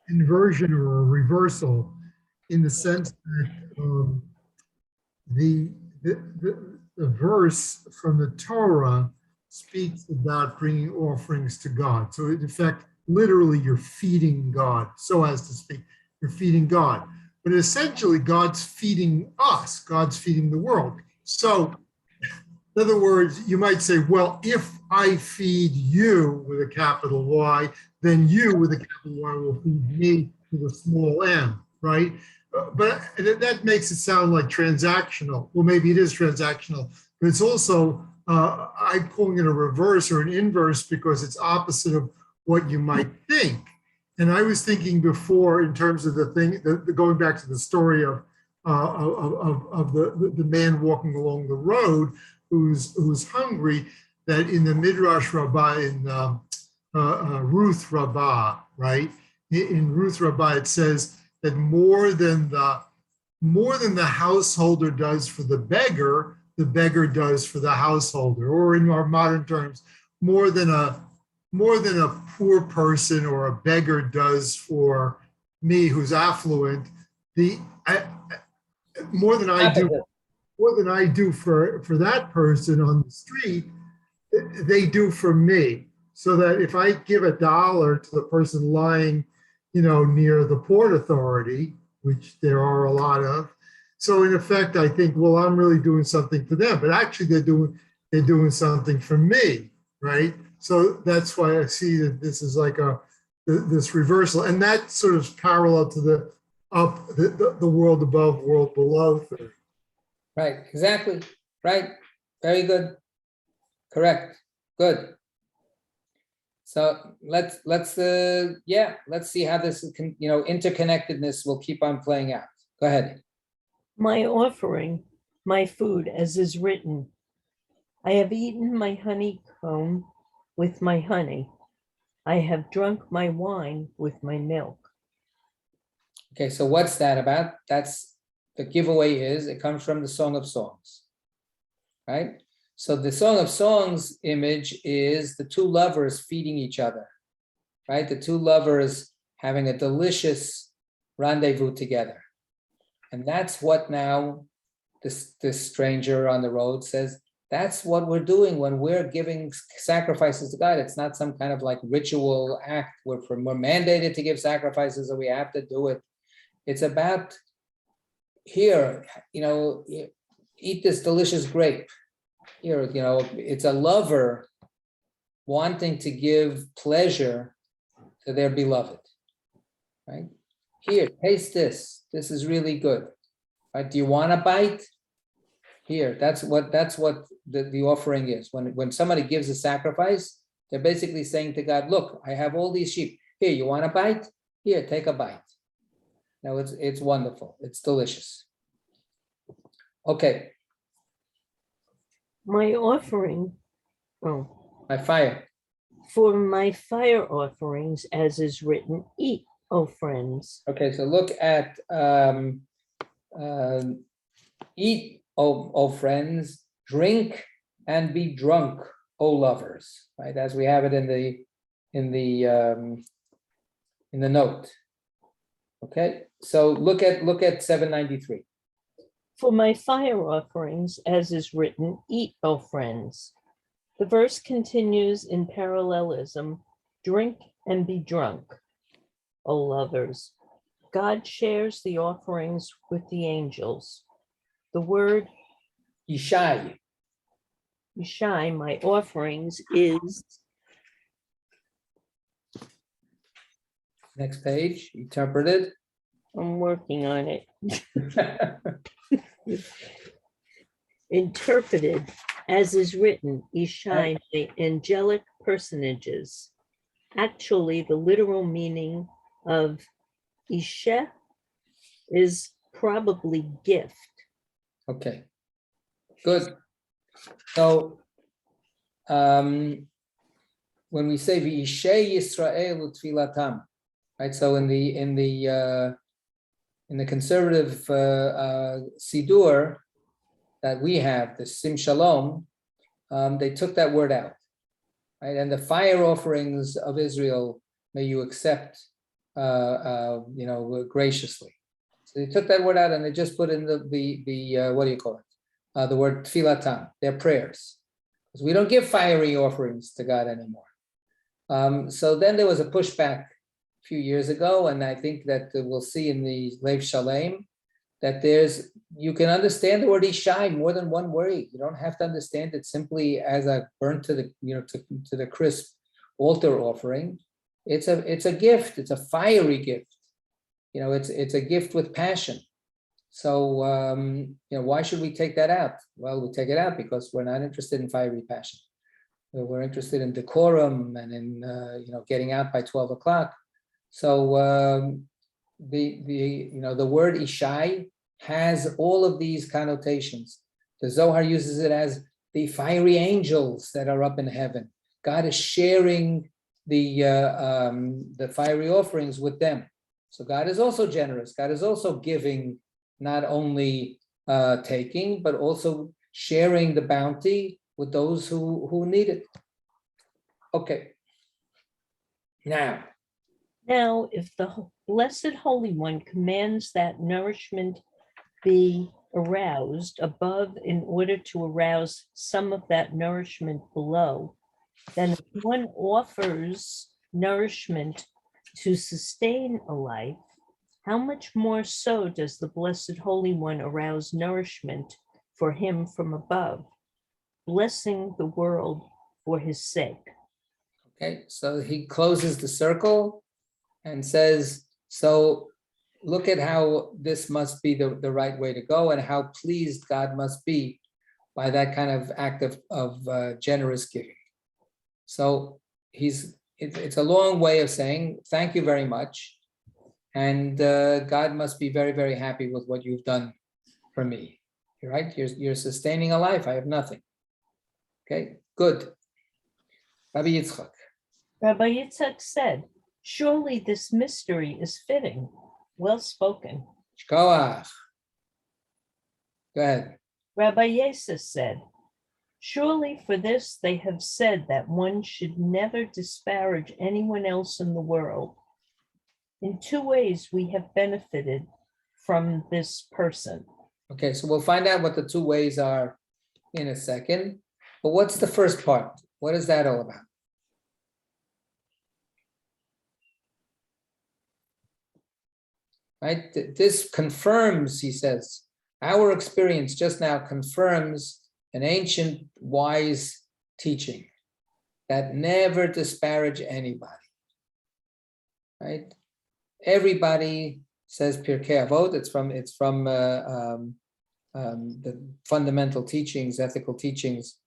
Inversion or a reversal, in the sense that the verse from the Torah speaks about bringing offerings to God. So in effect, literally you're feeding God, so as to speak. You're feeding God. But essentially, God's feeding us. God's feeding the world. So, in other words, you might say, well, if I feed you with a capital Y, then you with a capital Y will feed me with a small m, right? But that makes it sound like transactional. Well, maybe it is transactional, but it's also, I'm calling it a reverse or an inverse because it's opposite of what you might think. And I was thinking before in terms of the thing, going back to the story of the man walking along the road who's hungry, that in the Midrash Rabbi, in Ruth Rabbah, right? In Ruth Rabbah, it says that more than the householder does for the beggar does for the householder, or in our modern terms, more than a poor person or a beggar does for me who's affluent, more than I do for that person on the street, they do for me. So that if I give $1 to the person lying, near the Port Authority, which there are a lot of, so in effect, I think, well, I'm really doing something for them, but actually they're doing something for me, right? So that's why I see that this is like this reversal, and that sort of parallel to the world above, world below thing. Right, exactly, right, very good, correct, good. So let's see how this interconnectedness will keep on playing out. Go ahead. My offering, my food, as is written. I have eaten my honeycomb with my honey. I have drunk my wine with my milk. Okay, so what's that about? That's the giveaway is, it comes from the Song of Songs, right? So the Song of Songs image is the two lovers feeding each other, right? The two lovers having a delicious rendezvous together. And that's what now this stranger on the road says, that's what we're doing when we're giving sacrifices to God. It's not some kind of like ritual act where we're mandated to give sacrifices or we have to do it. It's about here, eat this delicious grape. Here, it's a lover wanting to give pleasure to their beloved, right? Here, taste this. This is really good. Right? Do you want a bite? Here, that's what the offering is. When somebody gives a sacrifice, they're basically saying to God, look, I have all these sheep. Here, you want a bite? Here, take a bite. Now it's wonderful. It's delicious. Okay. My offering, My fire. For my fire offerings, as is written, eat, O friends. Okay, so look at eat, O friends, drink and be drunk, O lovers. Right, as we have it in the note. Okay, so look at 793. For my fire offerings, as is written, eat, O friends. The verse continues in parallelism, drink and be drunk, O lovers. God shares the offerings with the angels. The word Yishai. Yishai, my offerings, is Next page, interpreted. I'm working on it. Interpreted, as is written, Ishai, the angelic personages. Actually, the literal meaning of Isha is probably gift. Okay, good. So when we say V'ishei Yisrael Utfilatam, right? So in the conservative Sidur that we have, the Sim Shalom, they took that word out, right? And the fire offerings of Israel, may you accept, graciously. So they took that word out and they just put in the what do you call it? The word tfilatam, their prayers. Because we don't give fiery offerings to God anymore. So then there was a pushback a few years ago, and I think that we'll see in the Lev Shalem that you can understand the word Ishai more than one way. You don't have to understand it simply as a burnt to the, to the crisp altar offering. It's a gift. It's a fiery gift. It's a gift with passion. So, why should we take that out? Well, we take it out because we're not interested in fiery passion. We're interested in decorum and in, getting out by 12 o'clock. So the word Ishai has all of these connotations. The Zohar uses it as the fiery angels that are up in heaven. God is sharing the fiery offerings with them. So God is also generous. God is also giving, not only taking, but also sharing the bounty with those who need it. Okay. Now, if the Blessed Holy One commands that nourishment be aroused above in order to arouse some of that nourishment below, then if one offers nourishment to sustain a life, how much more so does the Blessed Holy One arouse nourishment for him from above, blessing the world for his sake? okay, so he closes the circle and says, so look at how this must be the right way to go and how pleased God must be by that kind of act of generous giving. So it's a long way of saying, thank you very much. And God must be very, very happy with what you've done for me. You're right, you're sustaining a life. I have nothing. Okay, good. Rabbi Yitzchak. Rabbi Yitzchak said, surely this mystery is fitting. Well spoken. Shkoach. Go ahead. Rabbi Yesa said, surely for this they have said that one should never disparage anyone else in the world. In two ways we have benefited from this person. Okay, so we'll find out what the two ways are in a second. But what's the first part? What is that all about? Right? This confirms, he says, our experience just now confirms an ancient wise teaching that never disparage anybody. Right? Everybody says Pirkei Avot. It's from the fundamental teachings, ethical teachings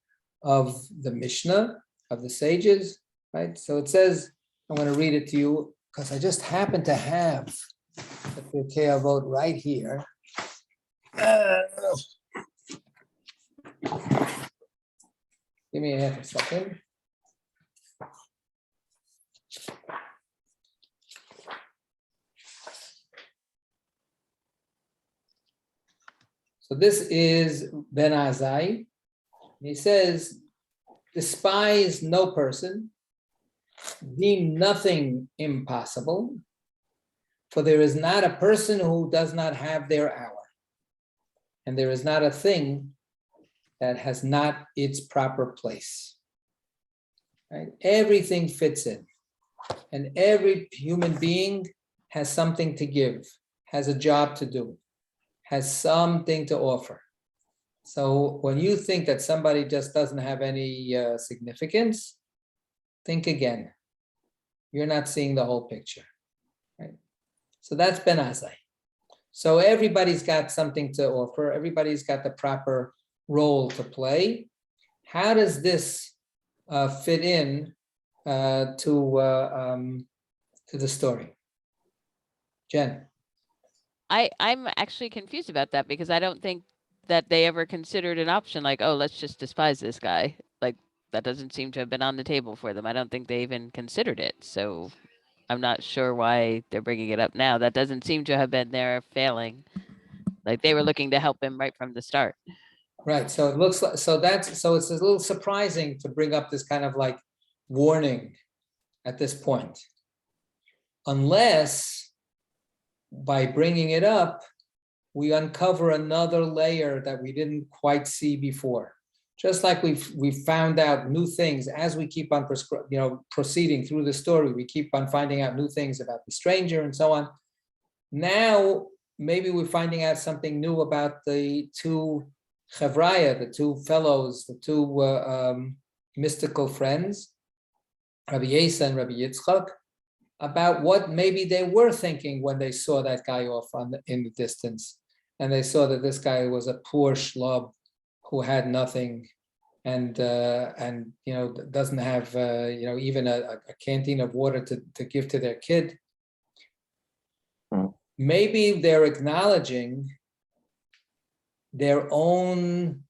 of the Mishnah, of the sages. Right? So it says, I'm going to read it to you because I just happen to have the Pirkei Avot right here. Give me half a second. So this is Ben Azai. He says, despise no person, deem nothing impossible, for there is not a person who does not have their hour, and there is not a thing that has not its proper place. Right? Everything fits in, and every human being has something to give, has a job to do, has something to offer. So when you think that somebody just doesn't have any significance, think again. You're not seeing the whole picture. Right? So that's Ben Azai. So everybody's got something to offer. Everybody's got the proper role to play. How does this fit in to the story? Jen. I'm actually confused about that because I don't think that they ever considered an option like, oh, let's just despise this guy. Like, that doesn't seem to have been on the table for them. I don't think they even considered it. So I'm not sure why they're bringing it up now. That doesn't seem to have been their failing. Like, they were looking to help him right from the start. Right. So it looks like, so it's a little surprising to bring up this kind of like warning at this point, unless by bringing it up, we uncover another layer that we didn't quite see before. Just like we've found out new things as we keep on proceeding through the story, we keep on finding out new things about the stranger and so on. Now, maybe we're finding out something new about the two Chavraya, the two fellows, the two mystical friends, Rabbi Yesa and Rabbi Yitzchak, about what maybe they were thinking when they saw that guy off in the distance, and they saw that this guy was a poor schlub who had nothing, and doesn't have even a canteen of water to give to their kid. Maybe they're acknowledging their own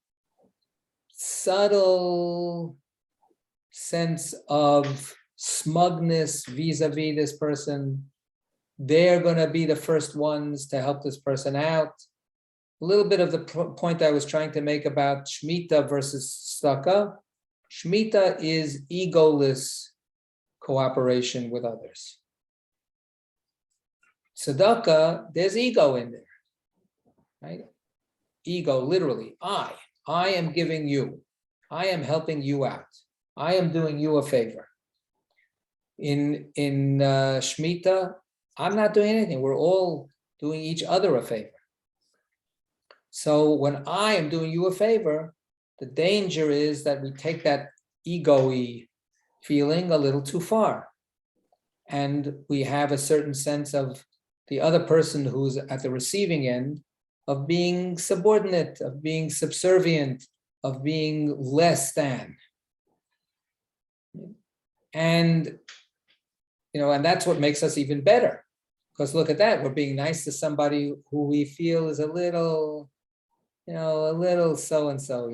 subtle sense of smugness vis-a-vis this person. They're going to be the first ones to help this person out. A little bit of the point I was trying to make about Shemitah versus Tzedakah. Shemitah is egoless cooperation with others. Tzedakah, there's ego in there, right? Ego, literally, I am giving you, I am helping you out, I am doing you a favor. In Shemitah, I'm not doing anything. We're all doing each other a favor. So when I am doing you a favor, the danger is that we take that ego-y feeling a little too far. And we have a certain sense of the other person who's at the receiving end of being subordinate, of being subservient, of being less than. And that's what makes us even better. Because look at that, we're being nice to somebody who we feel is a little so-and-so,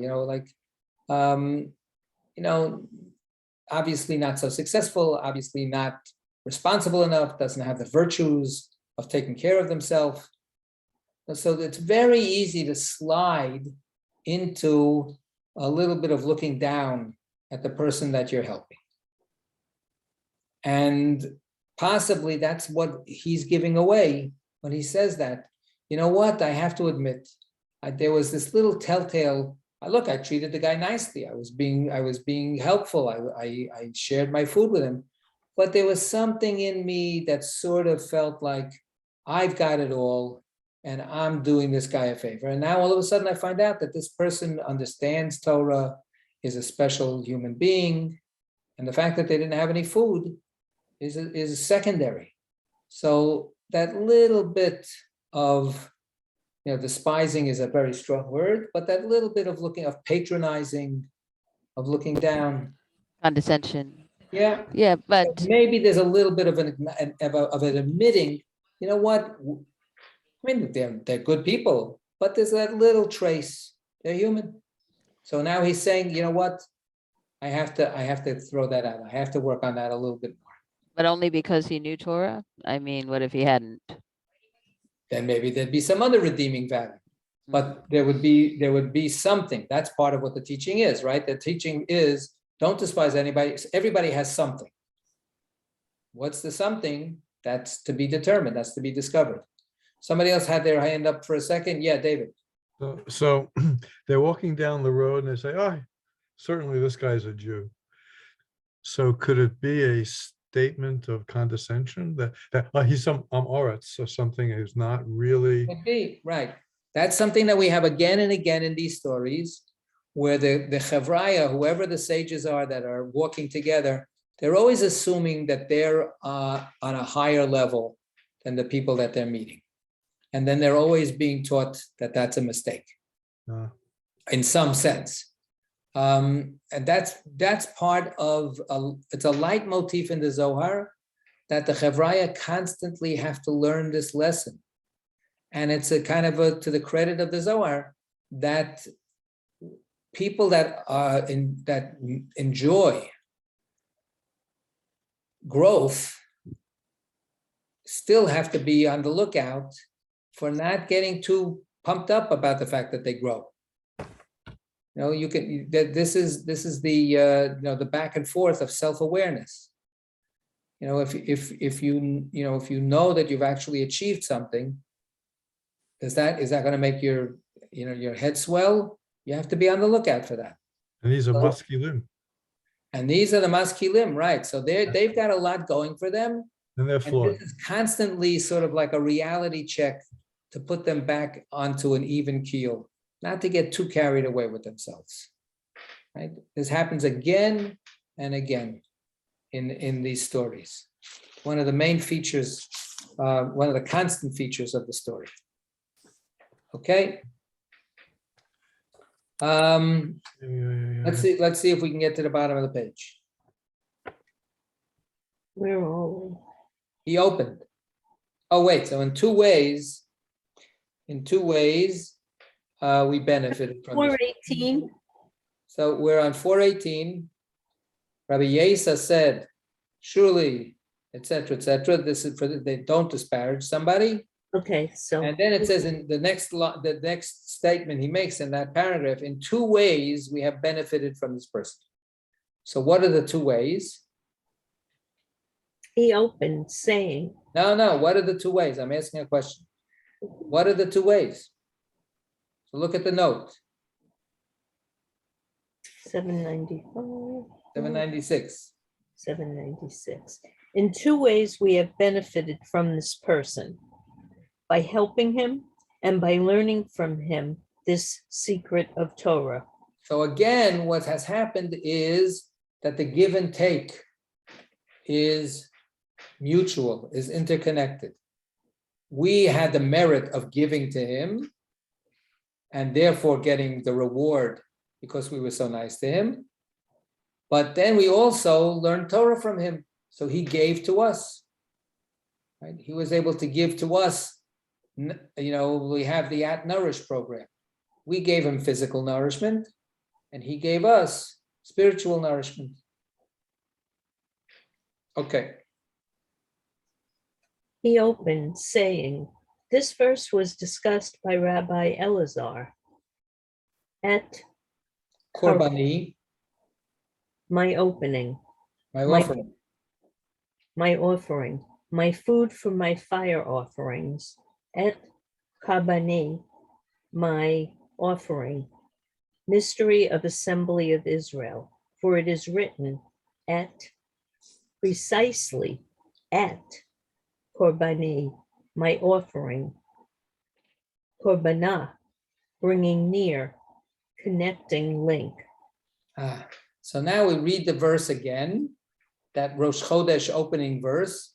obviously not so successful, obviously not responsible enough, doesn't have the virtues of taking care of themselves. So it's very easy to slide into a little bit of looking down at the person that you're helping. And possibly that's what he's giving away when he says that. You know what, I have to admit, there was this little telltale, I treated the guy nicely. I was being helpful. I shared my food with him. But there was something in me that sort of felt like I've got it all and I'm doing this guy a favor. And now all of a sudden I find out that this person understands Torah, is a special human being. And the fact that they didn't have any food is secondary. So that little bit of, despising is a very strong word, but that little bit of patronizing, of looking down. Condescension. Yeah. Yeah, but maybe there's a little bit of an admitting, you know what? I mean, they're good people, but there's that little trace. They're human. So now he's saying, you know what? I have to throw that out. I have to work on that a little bit more. But only because he knew Torah? I mean, what if he hadn't? Then maybe there'd be some other redeeming value. But there would be something. That's part of what the teaching is, right? The teaching is don't despise anybody. Everybody has something. What's the something? That's to be determined. That's to be discovered. Somebody else had their hand up for a second. Yeah, David. So they're walking down the road and they say, oh, certainly this guy's a Jew. So could it be a statement of condescension that he's some Oretz or something is not really? Could be, right. That's something that we have again and again in these stories where the Chavraya, whoever the sages are that are walking together, they're always assuming that they're on a higher level than the people that they're meeting. And then they're always being taught that that's a mistake in some sense. And that's part of, it's a leitmotif in the Zohar that the Chavraya constantly have to learn this lesson. And it's a kind of to the credit of the Zohar that people that enjoy growth still have to be on the lookout for not getting too pumped up about the fact that they grow. This is the the back and forth of self-awareness. If you know that you've actually achieved something, is that going to make your head swell? You have to be on the lookout for that. And these are So- masculine, And these are the maskilim, right? So they've got a lot going for them. and they're And flawed. this is constantly sort of like a reality check to put them back onto an even keel, not to get too carried away with themselves. Right? This happens again and again in these stories. One of the main features, one of the constant features of the story. Okay. Yeah. Let's see if we can get to the bottom of the page. Where are we? He opened. Oh, wait, so in two ways, we benefited from this. 418. So we're on 418. Rabbi Yesa said, surely, etc., etc. This is for they don't disparage somebody. Okay, so And then it says in the next statement he makes in that paragraph, in two ways we have benefited from this person. So what are the two ways? he opened saying, No, what are the two ways? I'm asking a question. What are the two ways? So look at the note, 795. 796. 796. In two ways, we have benefited from this person, by helping him and by learning from him this secret of Torah. So again, what has happened is that the give and take is mutual, is interconnected. We had the merit of giving to him and therefore getting the reward because we were so nice to him. But then we also learned Torah from him. So he gave to us. Right? He was able to give to us. You know, we have the At Nourish program. We gave him physical nourishment and he gave us spiritual nourishment. Okay. He opened saying, this verse was discussed by Rabbi Elazar at Korbani, my opening, my My- offering. my offering, my food for my fire offerings, et kabani, my offering, mystery of assembly of Israel, for it is written at, precisely at korbani, my offering, korbanah, bringing near, connecting link. So now we read the verse again, that Rosh Chodesh opening verse,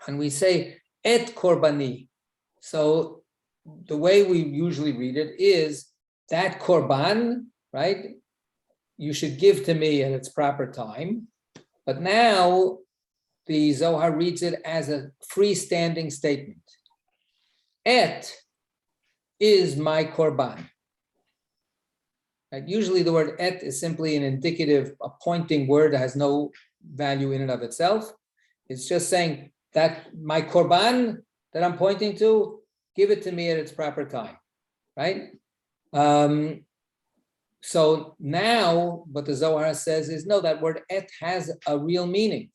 and we say, et korbani. So the way we usually read it is that korban, right? You should give to me at its proper time. But now the Zohar reads it as a freestanding statement. Et is my korban. Right? Usually the word et is simply an indicative, a pointing word that has no value in and of itself. It's just saying that my korban that I'm pointing to, give it to me at its proper time, right? So now what the Zohar says is, no, that word et has a real meaning.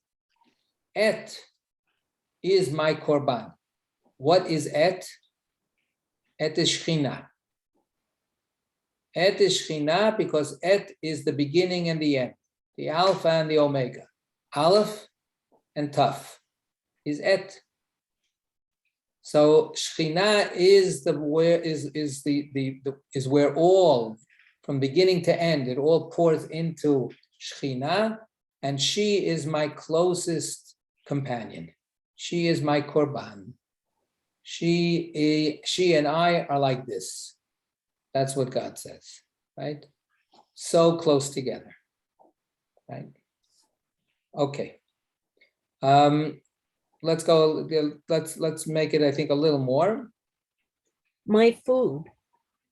Et is my korban. What is et? Et is Shechina. Et is Shechina because et is the beginning and the end, the Alpha and the Omega. Aleph and Taf is et. So Shechina is the where is where all, from beginning to end, it all pours into Shechina, and she is my closest companion. She is my korban. She and I are like this. That's what God says, right? So close together, right? Okay. Let's go. Let's make it, I think, a little more. My food,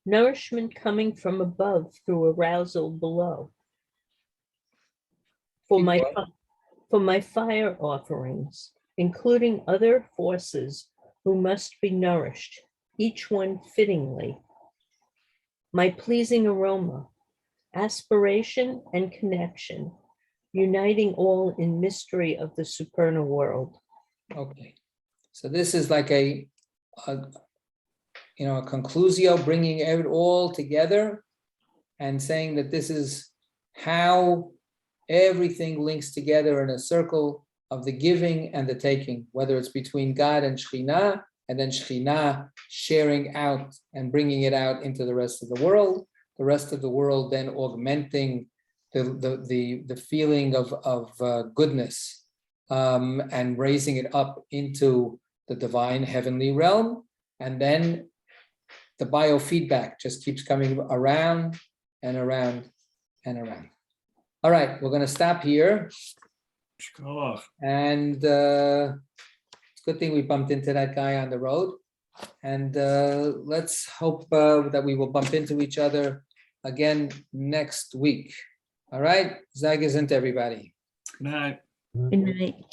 nourishment coming from above through arousal below. For Keep going. for my fire offerings, including other forces who must be nourished, each one fittingly. My pleasing aroma, aspiration and connection, uniting all in mystery of the supernal world. Okay. So this is like a conclusio, bringing it all together and saying that this is how everything links together in a circle of the giving and the taking, whether it's between God and Shekhinah, and then Shekhinah sharing out and bringing it out into the rest of the world then augmenting the feeling of goodness and raising it up into the divine heavenly realm. And then the biofeedback just keeps coming around and around and around. All right, we're going to stop here. And it's a good thing we bumped into that guy on the road. And let's hope that we will bump into each other again next week. All right, Zag isn't everybody. Good night. Good night.